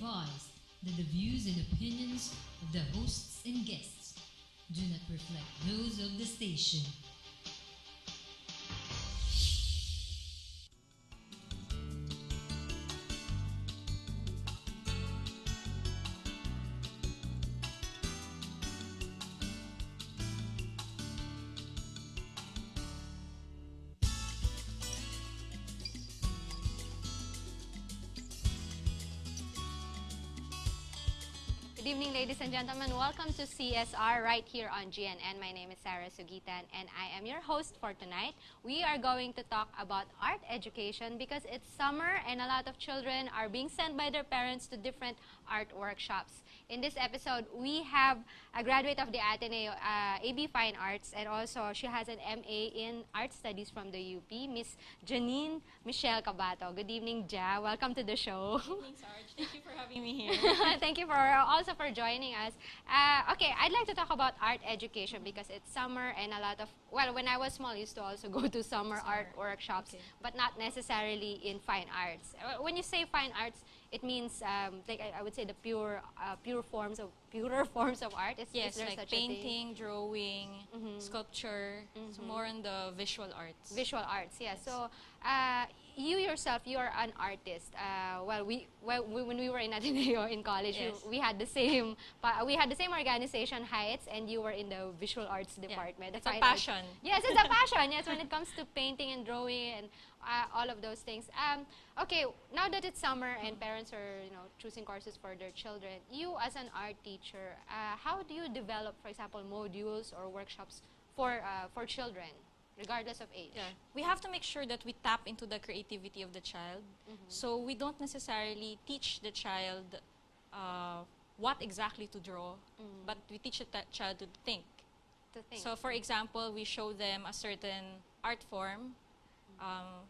advised that the views and opinions of the hosts and guests do not reflect those of the station. Good evening, ladies and gentlemen. Welcome to CSR right here on GNN. My name is Sara Suguitan, and I am your host for tonight. We are going to talk about art education because it's summer and a lot of children are being sent by their parents to different art workshops. In this episode, we have a graduate of the Ateneo, AB Fine Arts, and also she has an MA in Art Studies from the UP, Miss Janine CAbato. Good evening, Ja. Welcome to the show. Good evening, Sarge. Thank you for having me here. Thank you for also for joining us. Okay, I'd like to talk about art education because it's summer and a lot of, well, when I was small, I used to also go to summer art workshops, but not necessarily in fine arts. When you say fine arts, it means like I would say the purer forms of art. Yes, is there like such painting, drawing, sculpture. So more on the visual arts. Visual arts, yes. So you yourself, you are an artist. Well, when we were in Ateneo in college, Yes. we had the same organization, Heights, and you were in the visual arts department. It's a Fine arts. passion. Yes, it's a passion. Yes, when it comes to painting and drawing and all of those things. Okay, now that it's summer and parents are choosing courses for their children, you as an art teacher, how do you develop, for example, modules or workshops for children, regardless of age? Yeah. We have to make sure that we tap into the creativity of the child. So we don't necessarily teach the child what exactly to draw, but we teach the child to think. So for example, we show them a certain art form,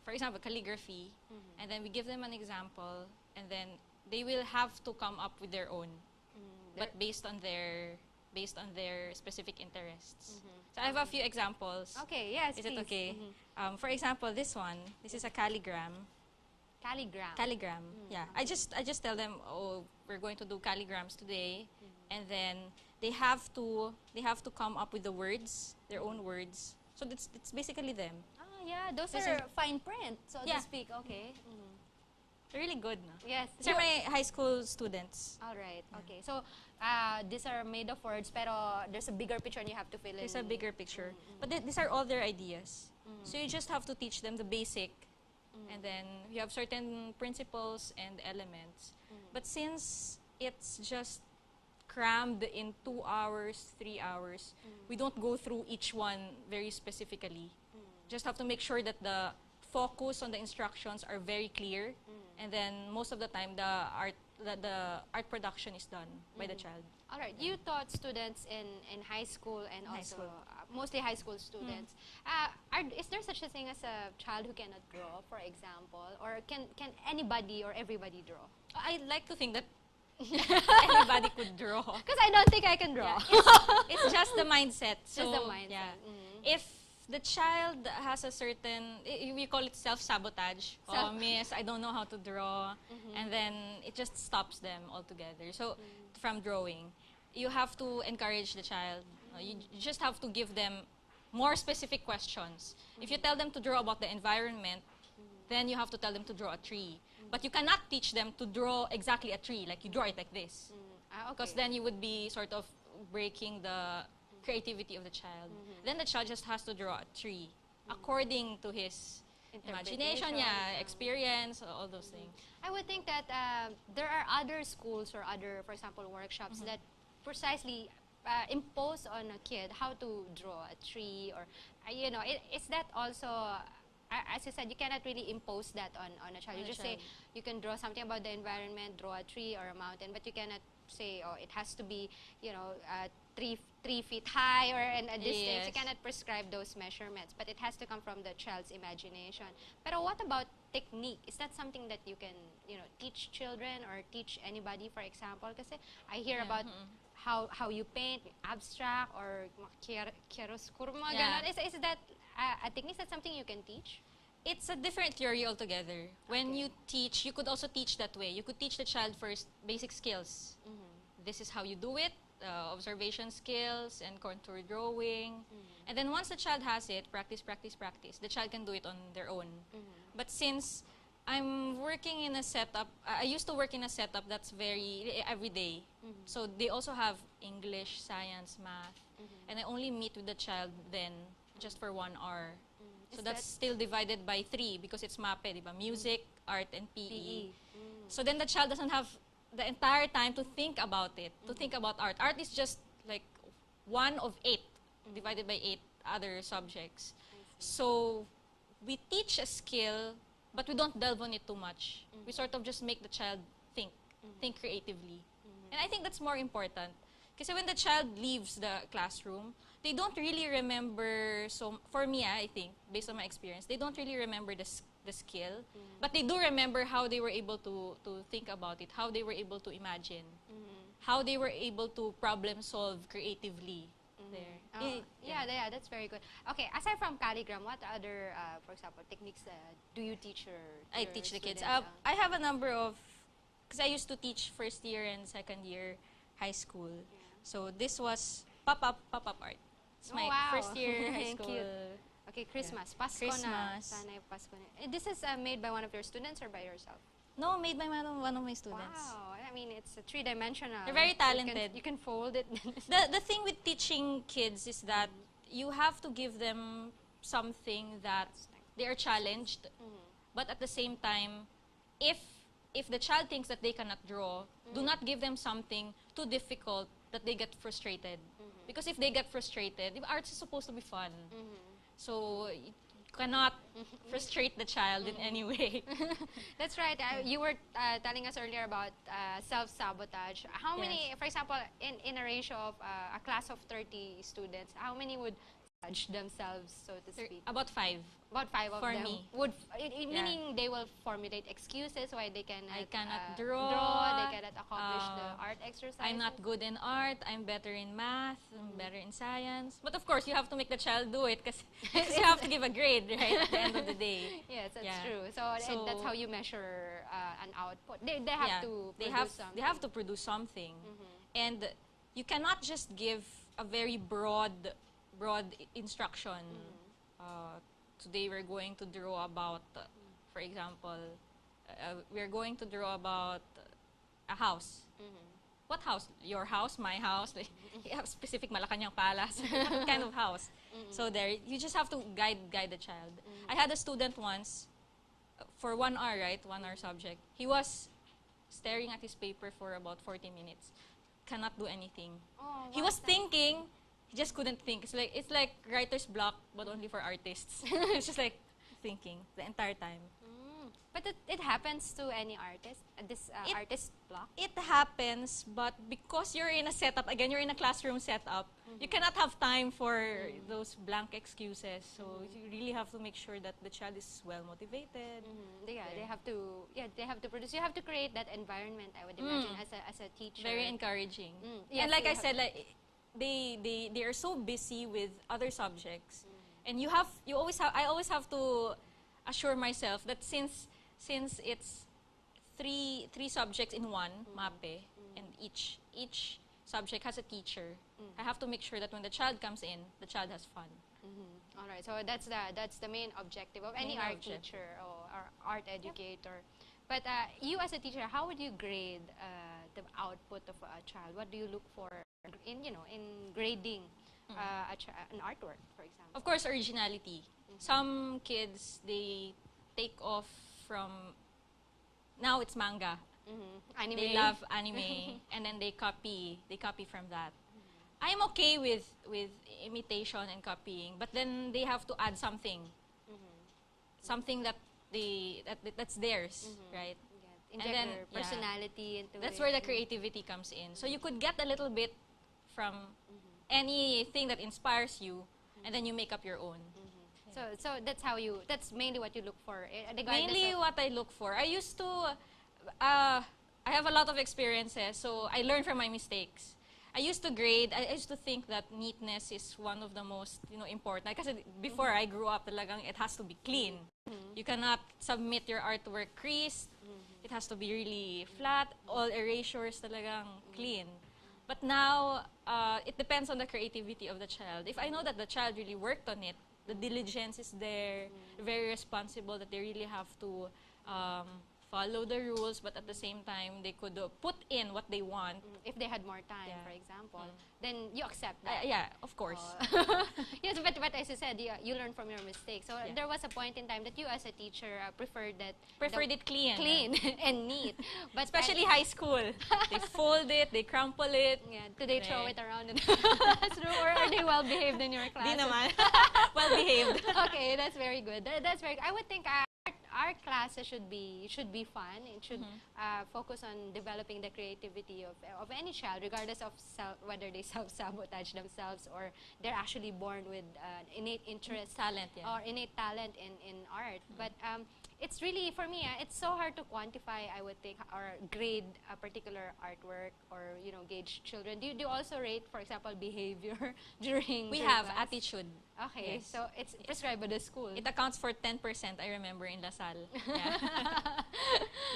for example, calligraphy, and then we give them an example, and then they will have to come up with their own, but based on their specific interests. So I have a few examples. Okay, yes, Is please. it okay? For example, this is a calligram. Calligram. Yeah. I just tell them, oh, we're going to do calligrams today, and then they have to come up with the words, their own words. So it's basically them. Yeah, those This are is- fine print, so Yeah. to speak. Okay. They're really good, no? Yes. These are my high school students. All right. Okay. So these are made of words, pero there's a bigger picture and you have to fill in. There's a bigger picture. But these are all their ideas. So you just have to teach them the basic, and then you have certain principles and elements. But since it's just crammed in 2 hours, 3 hours, we don't go through each one very specifically. Just have to make sure that the focus on the instructions are very clear, and then most of the time the art production is done by the child. All right. You taught students in high school and High also school. Mostly high school students. Is there such a thing as a child who cannot draw, for example, or can anybody or everybody draw? I like to think that anybody could draw. Because I don't think I can draw. It's just the mindset. So, Just the mindset. Yeah. If the child has a certain, we call it self-sabotage. Oh, miss, I don't know how to draw. And then it just stops them altogether. So, from drawing, you have to encourage the child. You just have to give them more specific questions. If you tell them to draw about the environment, then you have to tell them to draw a tree. But you cannot teach them to draw exactly a tree, like you draw it like this. Because then you would be sort of breaking the creativity of the child. Then the child just has to draw a tree according to his imagination, experience, all those things. I would think that there are other schools or other, for example, workshops that precisely impose on a kid how to draw a tree, or is that also, as you said, you cannot really impose that on a child. You just say you can draw something about the environment, draw a tree or a mountain, but you cannot say, oh, it has to be 3 feet high or a distance. You cannot prescribe those measurements, but it has to come from the child's imagination. But what about technique? Is that something that you can teach children or teach anybody, for example? Because I hear about how you paint, abstract or chiaroscuro, ganon. Is that a technique? Is that something you can teach? It's a different theory altogether. When you teach, you could also teach that way. You could teach the child first basic skills. This is how you do it, observation skills and contour drawing. And then once the child has it, practice, practice, practice, the child can do it on their own. But since I'm working in a setup, I used to work in a setup that's very everyday. So they also have English, science, math. And I only meet with the child then just for 1 hour. So that's still divided by 3 because it's MAPE, diba? Music, art, and PE. So then the child doesn't have the entire time to think about it, to think about art. Art is just like 1 of 8, divided by 8 other subjects. So we teach a skill, but we don't delve on it too much. We sort of just make the child think creatively. And I think that's more important. Because when the child leaves the classroom, they don't really remember, so for me, I think, based on my experience, they don't really remember the skill, but they do remember how they were able to think about it, how they were able to imagine, how they were able to problem solve creatively there. Oh, yeah, that's very good. Okay, aside from calligram, what other, for example, techniques do you teach I teach the kids. students? I have a number of, because I used to teach first year and second year high school. So this was pop-up art. It's my first year high school. Cute. Okay, Christmas. Pasko na. Sana yung Pasko na. This is made by one of your students or by yourself? No, made by one of my students. Wow. I mean, it's a 3-dimensional. They're very talented. You can fold it. The thing with teaching kids is that you have to give them something that they are challenged, but at the same time, if the child thinks that they cannot draw, do not give them something too difficult that they get frustrated. Because if they get frustrated, art is supposed to be fun. So you cannot frustrate the child in any way. That's right. You were telling us earlier about self-sabotage. How many, for example, in a ratio of a class of 30 students, how many would judge themselves, so to speak? About 5. About 5 of For them me. would, meaning they will formulate excuses why they cannot, I cannot draw, they cannot accomplish the art exercise. I'm not good in art, I'm better in math, I'm better in science. But of course, you have to make the child do it because you have to give a grade, right, at the end of the day. Yes, that's true. So that's how you measure an output. They have to produce something. They have to produce something. And you cannot just give a very broad instruction. Today we're going to draw about, for example, we're going to draw about a house. What house? Your house? My house? You have specific Malacanang Palace. What kind of house? So there, you just have to guide the child. I had a student once, for 1 hour, right? 1 hour subject. He was staring at his paper for about 40 minutes. Cannot do anything. Oh, He was thinking, he just couldn't think. It's like writer's block, but only for artists. It's just like thinking the entire time. But it happens to any artist, this artist block? It happens, but because you're in a setup, again, you're in a classroom setup, you cannot have time for those blank excuses. So you really have to make sure that the child is well motivated. They have to produce. You have to create that environment, I would imagine, as a teacher. Very encouraging. Yes, and like I said, like they are so busy with other subjects, and I always have to assure myself that since it's three subjects in one, MAPE, and each subject has a teacher, I have to make sure that when the child comes in, the child has fun. All right, so that's the main objective of any art teacher or art educator. But you as a teacher, how would you grade the output of a child? What do you look for in grading an artwork, for example? Of course, originality. Some kids, they take off from, now it's manga. Anime. They love anime, and then they copy from that. I'm okay with imitation and copying, but then they have to add something, something that's theirs, right? Inject and then their personality into it. That's where the creativity comes in. So you could get a little bit from anything that inspires you, and then you make up your own. So that's mainly what you look for. Mainly what I look for. I used to, I have a lot of experiences, so I learn from my mistakes. I used to grade, I used to think that neatness is one of the most, important. Kasi before I grew up, talagang it has to be clean. You cannot submit your artwork creased. It has to be really flat. All erasures talagang clean. But now, it depends on the creativity of the child. If I know that the child really worked on it, the diligence is there, very responsible, that they really have to follow the rules, but at the same time, they could put in what they want. If they had more time, for example, then you accept that. Yeah, of course. Yes, but as you said, you learn from your mistakes. So there was a point in time that you, as a teacher, preferred it clean. Clean and neat. But especially high school. They fold it, they crumple it. Yeah, do they throw it around in the classroom, or are they well behaved in your class? Di naman. Well behaved. Okay, that's very good. That's very good. I would think art classes should be fun. It should focus on developing the creativity of any child, regardless of whether they self-sabotage themselves or they're actually born with innate interest, talent, or innate talent in art. But it's really, for me, it's so hard to quantify, I would think, or grade a particular artwork, or gauge children. Do you also rate, for example, behavior during? We have class? attitude. Okay, yes. so it's prescribed by the school. It accounts for 10%, I remember, in LaSalle. Yeah.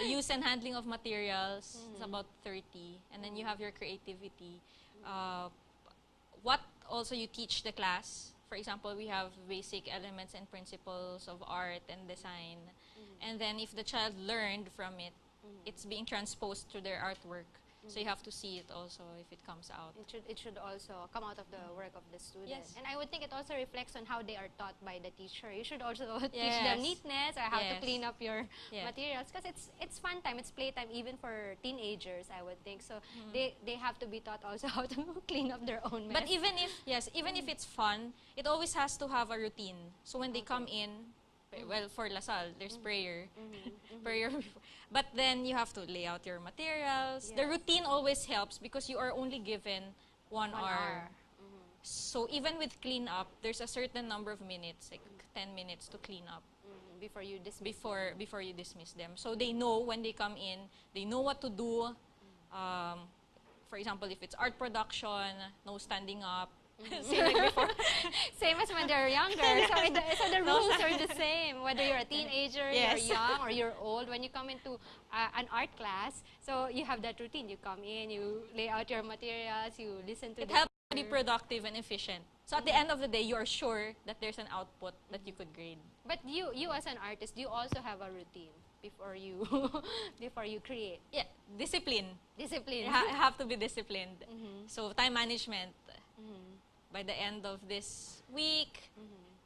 The use and handling of materials is about 30. And then you have your creativity. What also you teach the class. For example, we have basic elements and principles of art and design. And then if the child learned from it, it's being transposed to their artwork. So you have to see it also if it comes out. It should also come out of the work of the student. Yes. And I would think it also reflects on how they are taught by the teacher. You should also teach them neatness, or how to clean up your materials. Because it's fun time, it's playtime, even for teenagers, I would think. So they have to be taught also how to clean up their own mess. But even if it's fun, it always has to have a routine. So when they come in, well, for LaSalle, there's prayer. Prayer. But then you have to lay out your materials. The routine always helps because you are only given 1 hour. So even with cleanup, there's a certain number of minutes, like 10 minutes to clean up. Before you dismiss before you dismiss them. So they know when they come in, they know what to do. For example, if it's art production, no standing up. Same like before. Same as when they're younger. So the rules are the same. Whether you're a teenager, you're young, or you're old, when you come into an art class, so you have that routine. You come in, you lay out your materials, you listen to it helps you be productive and efficient. So at the end of the day, you are sure that there's an output that you could grade. But you as an artist, you also have a routine before you before you create. Yeah, discipline. Discipline. You have to be disciplined. So time management. By the end of this week,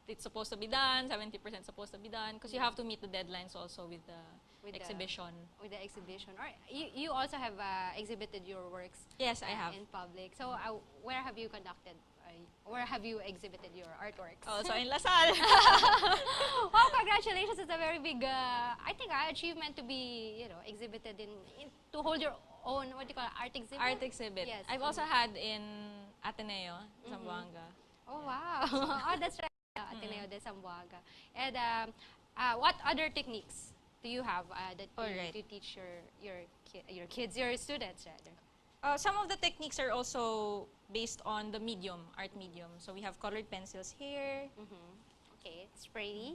it's supposed to be done, 70% supposed to be done, because you have to meet the deadlines also with the exhibition. With the exhibition. Or you also have exhibited your works. Yes, I have. In public. So where have you conducted, where have you exhibited your artworks? Also in LaSalle. Wow, congratulations. It's a very big, I think, achievement to be, exhibited to hold your own, what do you call it, art exhibit? Art exhibit. Yes. I've also had in Ateneo, Zamboanga. Oh, wow. Oh, that's right. Ateneo de Zamboanga. And what other techniques do you have that you teach your kids, your students, rather? Some of the techniques are also based on the medium, art medium. So we have colored pencils here. Okay, spray.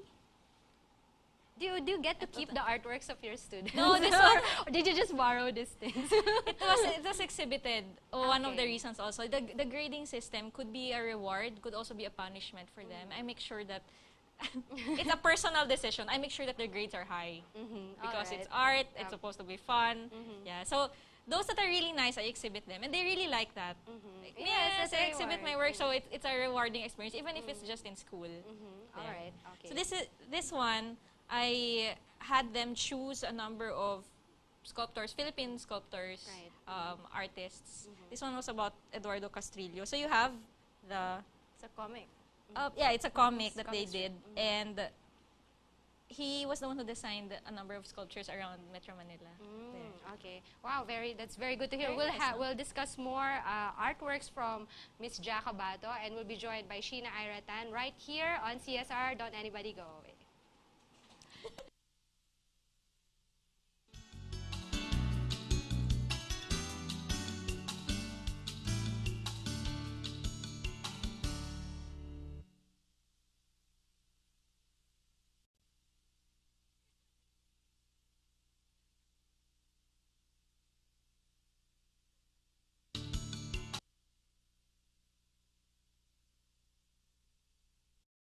Do you get to keep the artworks of your students? No, this one. Or did you just borrow these things? It was exhibited. One of the reasons also. The grading system could be a reward, could also be a punishment for them. I make sure that it's a personal decision. I make sure that their grades are high. Because it's art, it's supposed to be fun. Yeah, so those that are really nice, I exhibit them. And they really like that. Like, yes, I exhibit my work, so it's a rewarding experience, even if it's just in school. All right, okay. So this one, I had them choose a number of sculptors, Philippine sculptors, artists. This one was about Eduardo Castrillo. So you have It's a comic. Yeah, it's a comic that they did. And he was the one who designed a number of sculptures around Metro Manila. Okay. Wow, that's very good to hear. We'll discuss more artworks from Miss CAbato, and we'll be joined by Shena right here on CSR. Don't anybody go away.